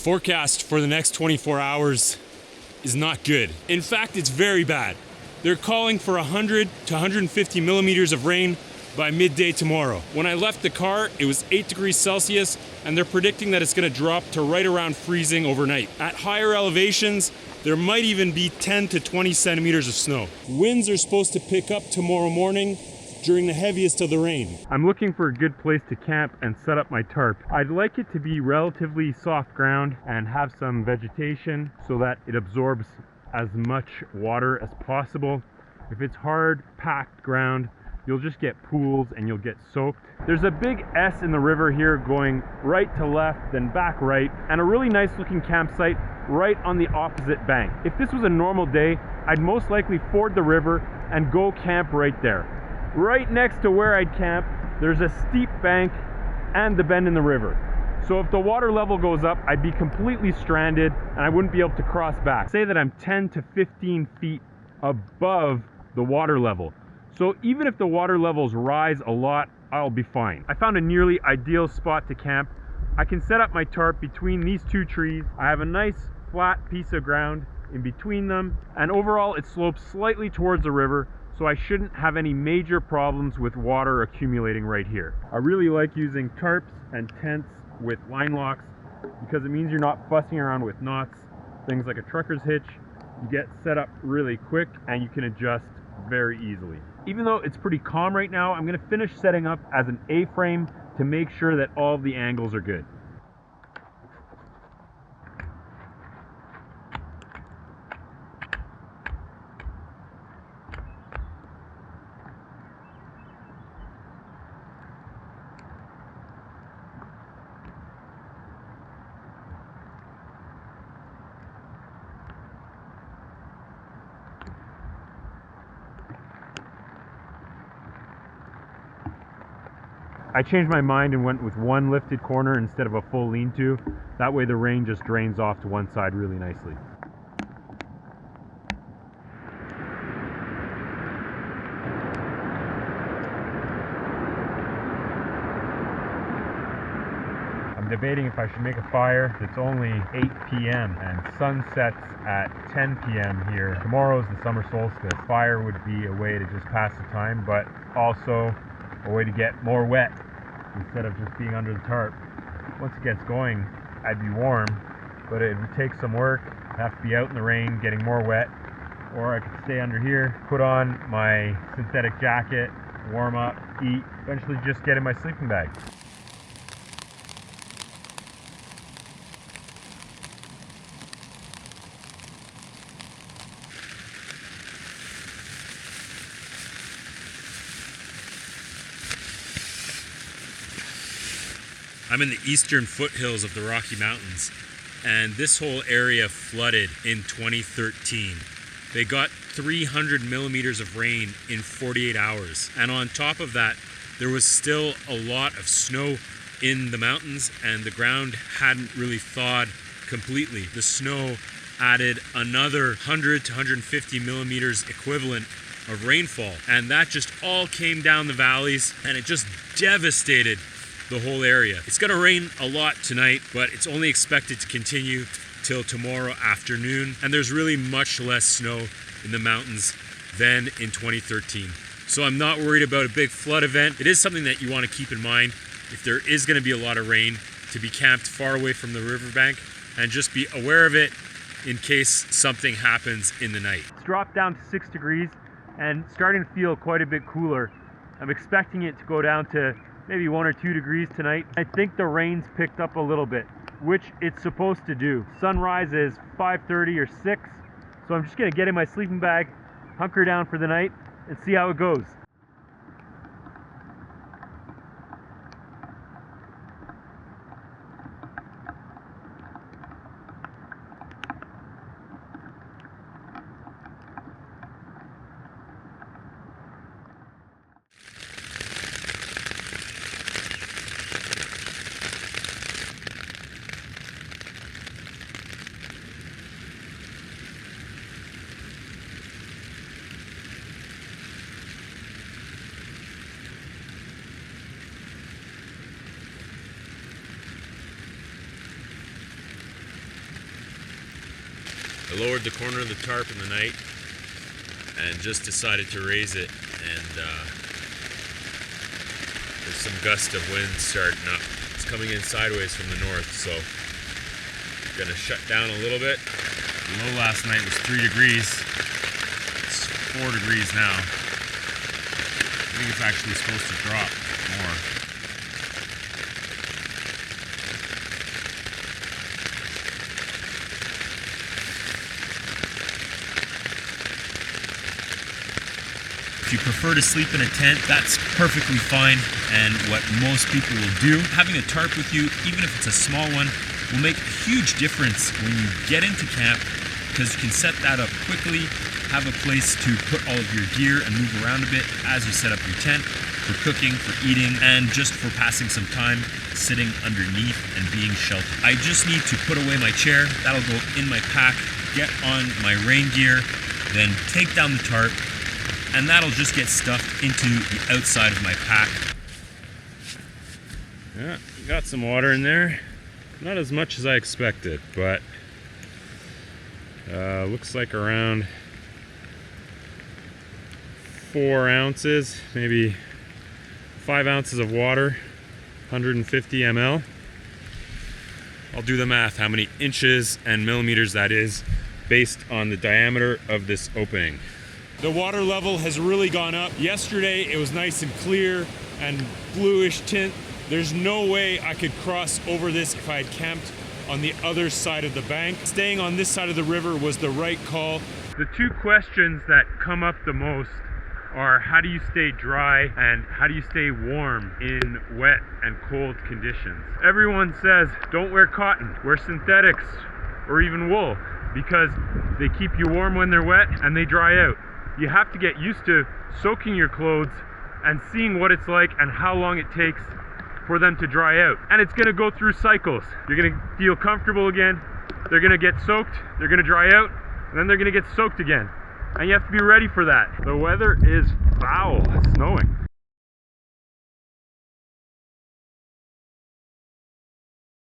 forecast for the next 24 hours is not good. In fact, it's very bad. They're calling for 100 to 150 millimeters of rain by midday tomorrow. When I left the car, it was 8 degrees Celsius, and they're predicting that it's gonna drop to right around freezing overnight. At higher elevations, there might even be 10 to 20 centimeters of snow. Winds are supposed to pick up tomorrow morning during the heaviest of the rain. I'm looking for a good place to camp and set up my tarp. I'd like it to be relatively soft ground and have some vegetation so that it absorbs as much water as possible. If it's hard, packed ground, you'll just get pools and you'll get soaked. There's a big S in the river here going right to left, then back right, and a really nice looking campsite right on the opposite bank. If this was a normal day, I'd most likely ford the river and go camp right there. Right next to where I'd camp, there's a steep bank and the bend in the river. So if the water level goes up, I'd be completely stranded and I wouldn't be able to cross back. Say that I'm 10 to 15 feet above the water level. So even if the water levels rise a lot, I'll be fine. I found a nearly ideal spot to camp. I can set up my tarp between these two trees. I have a nice flat piece of ground in between them, and overall it slopes slightly towards the river, so I shouldn't have any major problems with water accumulating right here. I really like using tarps and tents with line locks because it means you're not fussing around with knots, things like a trucker's hitch. You get set up really quick and you can adjust very easily. Even though it's pretty calm right now, I'm going to finish setting up as an A-frame to make sure that all the angles are good. I changed my mind and went with one lifted corner instead of a full lean-to. That way the rain just drains off to one side really nicely. I'm debating if I should make a fire. It's only 8 p.m. and sun sets at 10 p.m. here. Tomorrow's the summer solstice. Fire would be a way to just pass the time, but also a way to get more wet instead of just being under the tarp. Once it gets going, I'd be warm, but it would take some work. I'd have to be out in the rain getting more wet, or I could stay under here, put on my synthetic jacket, warm up, eat, eventually just get in my sleeping bag. I'm in the eastern foothills of the Rocky Mountains, and this whole area flooded in 2013. They got 300 millimeters of rain in 48 hours. And on top of that, there was still a lot of snow in the mountains, and the ground hadn't really thawed completely. The snow added another 100 to 150 millimeters equivalent of rainfall, and that just all came down the valleys, and it just devastated the whole area. It's gonna rain a lot tonight, but it's only expected to continue till tomorrow afternoon, and there's really much less snow in the mountains than in 2013. So I'm not worried about a big flood event. It is something that you want to keep in mind if there is going to be a lot of rain, to be camped far away from the riverbank and just be aware of it in case something happens in the night. It's dropped down to 6 degrees and starting to feel quite a bit cooler. I'm expecting it to go down to maybe 1 or 2 degrees tonight. I think the rain's picked up a little bit, which it's supposed to do. Sunrise is 5:30 or 6, so I'm just gonna get in my sleeping bag, hunker down for the night, and see how it goes. I lowered the corner of the tarp in the night and just decided to raise it, and there's some gust of wind starting up. It's coming in sideways from the north, so I'm gonna shut down a little bit. The low last night was 3 degrees. It's 4 degrees now. I think it's actually supposed to drop more. If you prefer to sleep in a tent, that's perfectly fine, and what most people will do. Having a tarp with you, even if it's a small one, will make a huge difference when you get into camp, because you can set that up quickly, have a place to put all of your gear and move around a bit as you set up your tent, for cooking, for eating, and just for passing some time sitting underneath and being sheltered. I just need to put away my chair, that'll go in my pack, get on my rain gear, then take down the tarp, and that'll just get stuffed into the outside of my pack. Yeah, got some water in there. Not as much as I expected, but looks like around 4 ounces, maybe 5 ounces of water, 150 ml. I'll do the math, how many inches and millimeters that is based on the diameter of this opening. The water level has really gone up. Yesterday it was nice and clear and bluish tint. There's no way I could cross over this if I had camped on the other side of the bank. Staying on this side of the river was the right call. The 2 questions that come up the most are, how do you stay dry and how do you stay warm in wet and cold conditions? Everyone says don't wear cotton, wear synthetics or even wool, because they keep you warm when they're wet and they dry out. You have to get used to soaking your clothes and seeing what it's like and how long it takes for them to dry out. And it's gonna go through cycles. You're gonna feel comfortable again, they're gonna get soaked, they're gonna dry out, and then they're gonna get soaked again. And you have to be ready for that. The weather is foul, it's snowing.